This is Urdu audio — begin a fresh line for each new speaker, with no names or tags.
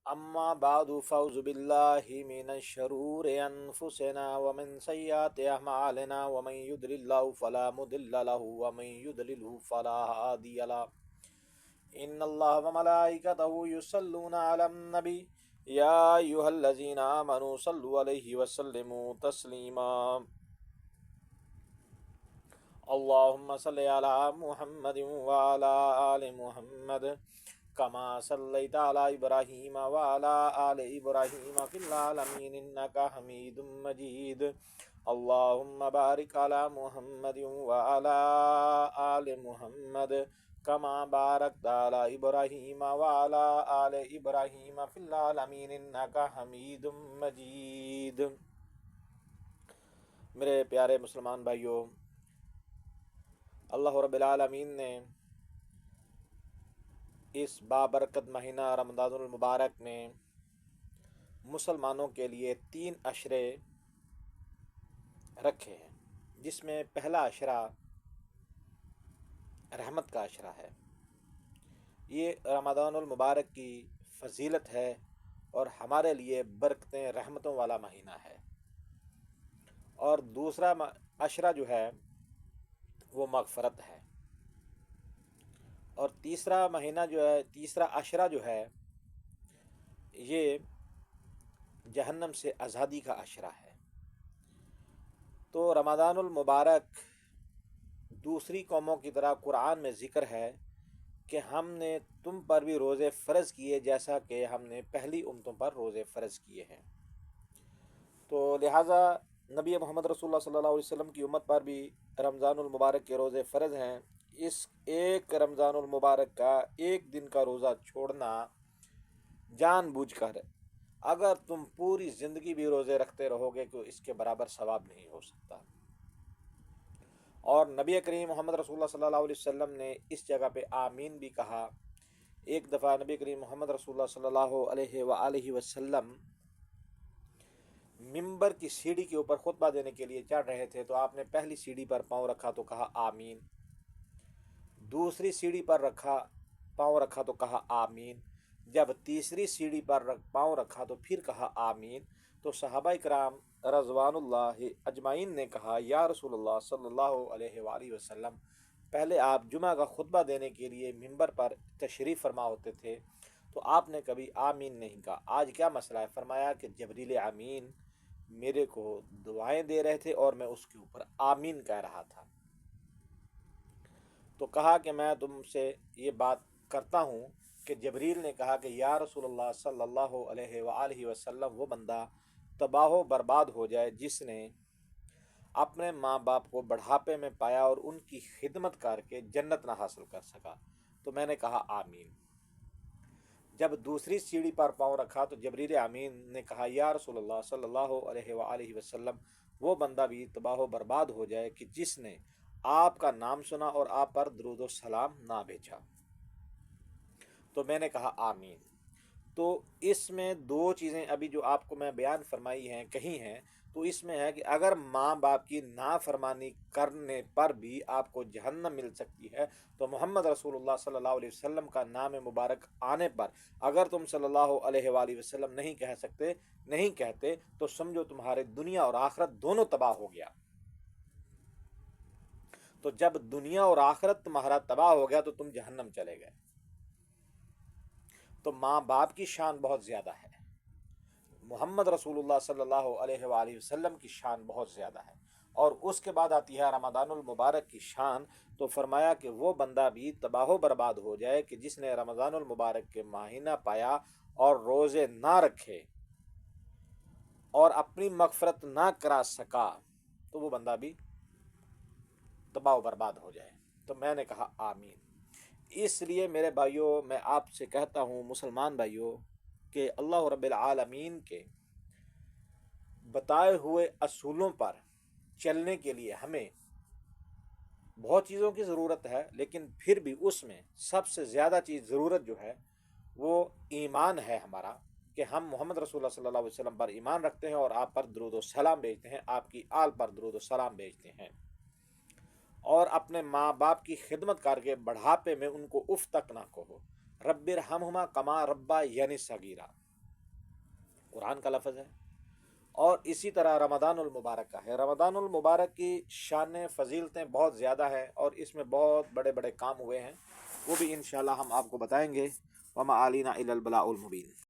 أما بعد فأعوذ بالله من الشرور أنفسنا ومن سيئات أعمالنا ومن يضلل الله فلا مضل له ومن يضلله فلا هادي له إن الله وملائكته يصلون على النبي يا أيها الذين آمنوا صلوا عليه وسلموا تسليما اللهم صل على محمد وعلى آل محمد كما صليت على إبراهيم وعلى آل إبراهيم في العالمين إنك حميد مجيد اللهم بارك على محمد وعلى آل محمد كما باركت على إبراهيم وعلى آل إبراهيم في العالمين إنك حميد مجيد۔ میرے پیارے مسلمان بھائیوں، اللہ رب العالمین نے اس بابرکت مہینہ رمضان المبارک میں مسلمانوں کے لیے 3 عشرے رکھے ہیں، جس میں پہلا عشرہ رحمت کا عشرہ ہے۔ یہ رمضان المبارک کی فضیلت ہے اور ہمارے لیے برکتیں رحمتوں والا مہینہ ہے۔ اور دوسرا عشرہ جو ہے وہ مغفرت ہے، اور تیسرا عشرہ جو ہے یہ جہنم سے آزادی کا عشرہ ہے۔ تو رمضان المبارک دوسری قوموں کی طرح قرآن میں ذکر ہے کہ ہم نے تم پر بھی روزے فرض کیے جیسا کہ ہم نے پہلی امتوں پر روزے فرض کیے ہیں۔ تو لہٰذا نبی محمد رسول اللہ صلی اللہ علیہ وسلم کی امت پر بھی رمضان المبارک کے روزے فرض ہیں۔ اس ایک رمضان المبارک کا ایک دن کا روزہ چھوڑنا جان بوجھ کر اگر تم پوری زندگی بھی روزے رکھتے رہو گے تو اس کے برابر ثواب نہیں ہو سکتا۔ اور نبی کریم محمد رسول اللہ صلی اللہ علیہ وسلم نے اس جگہ پہ آمین بھی کہا۔ ایک دفعہ نبی کریم محمد رسول اللہ صلی اللہ علیہ وآلہ وسلم ممبر کی سیڑھی کے اوپر خطبہ دینے کے لیے چڑھ رہے تھے، تو آپ نے پہلی سیڑھی پر پاؤں رکھا تو کہا آمین، دوسری سیڑھی پر پاؤں رکھا تو کہا آمین، جب تیسری سیڑھی پر پاؤں رکھا تو پھر کہا آمین۔ تو صحابہ کرام رضوان اللہ اجمعین نے کہا یا رسول اللہ صلی اللہ علیہ وآلہ وسلم، پہلے آپ جمعہ کا خطبہ دینے کے لیے ممبر پر تشریف فرما ہوتے تھے تو آپ نے کبھی آمین نہیں کہا، آج کیا مسئلہ ہے؟ فرمایا کہ جبریل امین میرے کو دعائیں دے رہے تھے اور میں اس کے اوپر آمین کہہ رہا تھا۔ تو کہا کہ میں تم سے یہ بات کرتا ہوں کہ جبریل نے کہا کہ یا رسول اللہ صلی اللہ علیہ وآلہ وسلم، وہ بندہ تباہ و برباد ہو جائے جس نے اپنے ماں باپ کو بڑھاپے میں پایا اور ان کی خدمت کر کے جنت نہ حاصل کر سکا۔ تو میں نے کہا آمین۔ جب دوسری سیڑھی پر پاؤں رکھا تو جبریل امین نے کہا یا رسول اللہ صلی اللہ علیہ وآلہ وسلم، وہ بندہ بھی تباہ و برباد ہو جائے کہ جس نے آپ کا نام سنا اور آپ پر درود و سلام نہ بھیجا۔ تو میں نے کہا آمین۔ تو اس میں 2 چیزیں ابھی جو آپ کو میں بیان فرمائی ہیں کہی ہیں، تو اس میں ہے کہ اگر ماں باپ کی نافرمانی کرنے پر بھی آپ کو جہنم مل سکتی ہے، تو محمد رسول اللہ صلی اللہ علیہ وسلم کا نام مبارک آنے پر اگر تم صلی اللہ علیہ وآلہ وسلم نہیں کہتے تو سمجھو تمہارے دنیا اور آخرت دونوں تباہ ہو گیا۔ تو جب دنیا اور آخرت تمہارا تباہ ہو گیا تو تم جہنم چلے گئے۔ تو ماں باپ کی شان بہت زیادہ ہے، محمد رسول اللہ صلی اللہ علیہ وآلہ وسلم کی شان بہت زیادہ ہے، اور اس کے بعد آتی ہے رمضان المبارک کی شان۔ تو فرمایا کہ وہ بندہ بھی تباہ و برباد ہو جائے کہ جس نے رمضان المبارک کے مہینہ پایا اور روزے نہ رکھے اور اپنی مغفرت نہ کرا سکا، تو وہ بندہ بھی تباہ و برباد ہو جائے۔ تو میں نے کہا آمین۔ اس لیے میرے بھائیوں، میں آپ سے کہتا ہوں مسلمان بھائیوں کہ اللہ رب العالمین کے بتائے ہوئے اصولوں پر چلنے کے لیے ہمیں بہت چیزوں کی ضرورت ہے، لیکن پھر بھی اس میں سب سے زیادہ چیز ضرورت جو ہے وہ ایمان ہے ہمارا، کہ ہم محمد رسول اللہ صلی اللہ علیہ وسلم پر ایمان رکھتے ہیں اور آپ پر درود و سلام بھیجتے ہیں، آپ کی آل پر درود و سلام بھیجتے ہیں، اور اپنے ماں باپ کی خدمت کر کے بڑھاپے میں ان کو اف تک نہ کہو، رب ارحمہما کما ربیانی صغیرا۔ قرآن کا لفظ ہے. اور اسی طرح رمضان المبارک کا ہے. رمضان المبارک کی شان فضیلتیں بہت زیادہ ہے اور اس میں بہت بڑے بڑے کام ہوئے ہیں، وہ بھی انشاءاللہ ہم آپ کو بتائیں گے. وما علینا الا البلاء المبین.